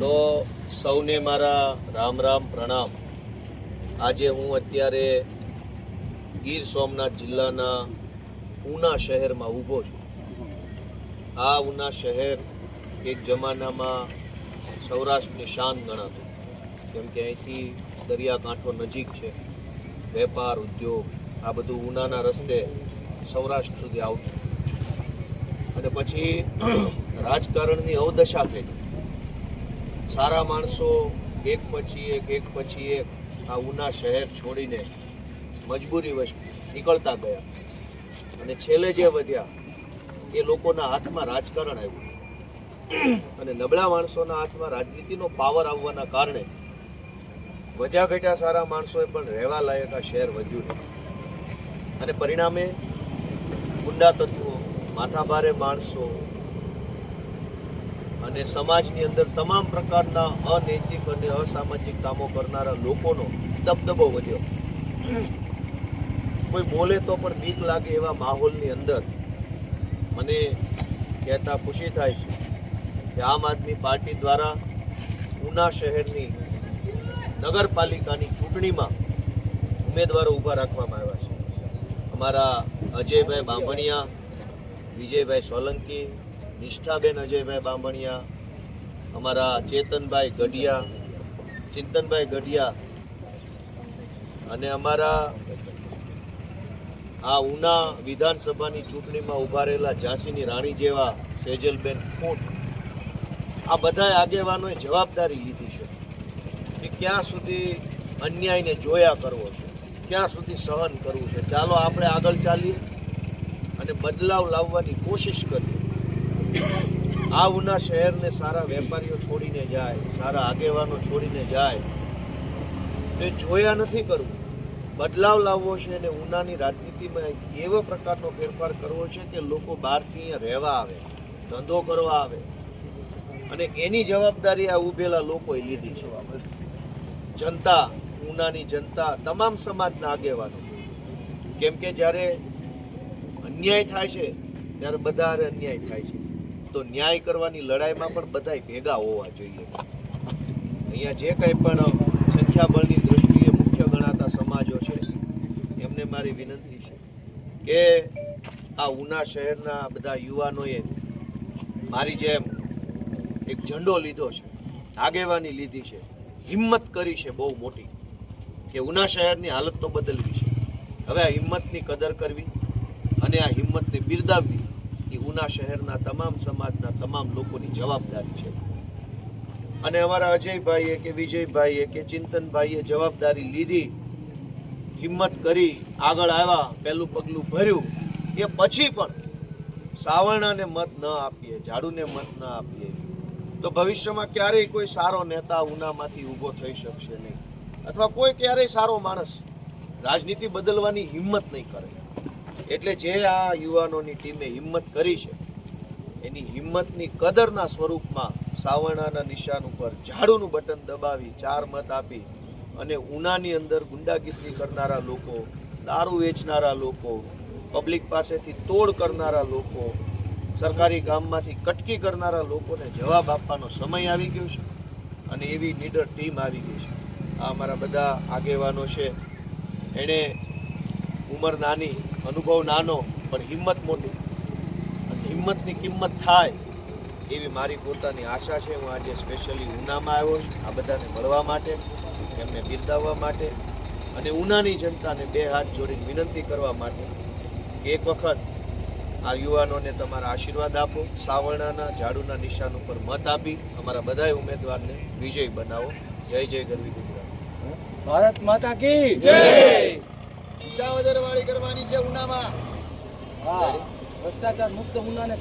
તો સૌને મારા રામ રામ પ્રણામ। આજે હું અત્યારે ગીર સોમનાથ જિલ્લાના ઉના શહેરમાં ઊભો છું। આ ઉના શહેર એક જમાનામાં સૌરાષ્ટ્રની શાન ગણાતું, કેમ કે અહીંથી દરિયાકાંઠો નજીક છે। વેપાર ઉદ્યોગ આ બધું ઉનાના રસ્તે સૌરાષ્ટ્ર સુધી આવતું, અને પછી રાજકારણની અવદશા થઈ। સારા માણસો એક પછી એક આ ઉના શહેર છોડીને મજબૂરીવશ નીકળતા ગયા, અને છેલ્લે જે વધ્યા એ લોકોના હાથમાં રાજકારણ આવ્યું, અને નબળા માણસોના હાથમાં રાજનીતિનો પાવર આવવાના કારણે વધ્યા ઘટ્યા સારા માણસોએ પણ રહેવા લાયક આ શહેર વધ્યું નહીં, અને પરિણામે ગુંડા તત્વો, માથાભારે માણસો અને સમાજની અંદર તમામ પ્રકારના અનૈતિક અને અસામાજિક કામો કરનારા લોકોનો દબદબો વધ્યો। કોઈ બોલે તો પણ બીક લાગે એવા માહોલની અંદર મને કહેતા ખુશી થાય છે કે આમ આદમી પાર્ટી દ્વારા ઉના શહેરની નગરપાલિકાની ચૂંટણીમાં ઉમેદવારો ઊભા રાખવામાં આવ્યા છે। અમારા અજયભાઈ બાંભણિયા, વિજયભાઈ સોલંકી, નિષ્ઠાબેન અજયભાઈ બાંભણિયા, અમારા ચેતનભાઈ ગઢિયા, ચિંતનભાઈ ગઢિયા, અને અમારા આ ઉના વિધાનસભાની ચૂંટણીમાં ઉભા રહેલા ઝાંસીની રાણી જેવા સેજલબેન ખૂંટ, આ બધા આગેવાનોએ જવાબદારી લીધી છે કે ક્યાં સુધી અન્યાયને જોયા કરવો છે, ક્યાં સુધી સહન કરવું છે। ચાલો આપણે આગળ ચાલીએ અને બદલાવ લાવવાની કોશિશ કરીએ। આ ઉના શહેરને સારા વેપારીઓ છોડીને જાય, સારા આગેવાનો છોડીને જાય, એ જોયા નથી કરવું, બદલાવ લાવવો છે। અને ઉનાની રાજનીતિમાં એવો પ્રકારનો ફેરફાર કરવો છે કે લોકો બહારથી અહીંયા રહેવા આવે, ધંધો કરવા આવે, અને એની જવાબદારી આ ઉભેલા લોકોએ લીધી છે। જનતા, ઉનાની જનતા, તમામ સમાજના આગેવાનો, કેમ કે જ્યારે અન્યાય થાય છે ત્યારે બધા અન્યાય થાય છે, તો ન્યાય કરવાની લડાઈમાં પણ બધા ભેગા હોવા જોઈએ। અહીંયા જે કંઈ પણ સંખ્યાબળની દ્રષ્ટિએ મુખ્ય ગણાતા સમાજો છે એમને મારી વિનંતી છે કે આ ઉના શહેરના બધા યુવાનોએ મારી જેમ એક ઝંડો લીધો છે, આગેવાની લીધી છે, હિંમત કરી છે બહુ મોટી, કે ઉના શહેરની હાલત તો બદલવી છે। હવે આ હિંમતની કદર કરવી અને આ હિંમતને બિરદાવવી એ ઉના શહેરના તમામ સમાજના તમામ લોકોની જવાબદારી છે। અને અમારા અજયભાઈએ કે વિજયભાઈએ કે ચિંતનભાઈએ જવાબદારી લીધી, હિંમત કરી, આગળ આવ્યા, પહેલું પગલું ભર્યું, એ પછી પણ સાવરણાને મત ન આપીએ, ઝાડુને મત ન આપીએ તો ભવિષ્યમાં ક્યારેય કોઈ સારો નેતા ઉનામાંથી ઊભો થઈ શકશે નહીં, અથવા કોઈ ક્યારેય સારો માણસ રાજનીતિ બદલવાની હિંમત નહીં કરે। એટલે જે આ યુવાનોની ટીમે હિંમત કરી છે એની હિંમતની કદરના સ્વરૂપમાં સાવરણાના નિશાન ઉપર ઝાડુનું બટન દબાવી 4 મત આપી અને ઉનાની અંદર ગુંડાગીરી કરનારા લોકો, દારૂ વેચનારા લોકો, પબ્લિક પાસેથી તોડ કરનારા લોકો, સરકારી કામમાંથી કટકી કરનારા લોકોને જવાબ આપવાનો સમય આવી ગયો છે, અને એવી નીડર ટીમ આવી ગઈ છે। આ અમારા બધા આગેવાનો છે, એણે ઉંમર નાની, અનુભવ નાનો, પણ હિંમત મોટી, અને હિંમતની કિંમત થાય એવી મારી પોતાની આશા છે। હું આજે સ્પેશિયલી ઉનામાં આવ્યો છું આ બધાને મળવા માટે, એમને બિરદાવવા માટે, અને ઉનાની જનતાને 2 હાથ જોડીને વિનંતી કરવા માટે કે એક વખત આ યુવાનોને તમારા આશીર્વાદ આપો, સાવરણાના ઝાડુના નિશાન ઉપર મત આપી અમારા બધા ઉમેદવારને વિજય બનાવો। જય જય ગરવી ગુજરાત, ભારત માતા કી જય। વિસાવદરવાળી કરવાની છે ઉનામાં, હા, ભ્રષ્ટાચાર મુક્ત ઉનાને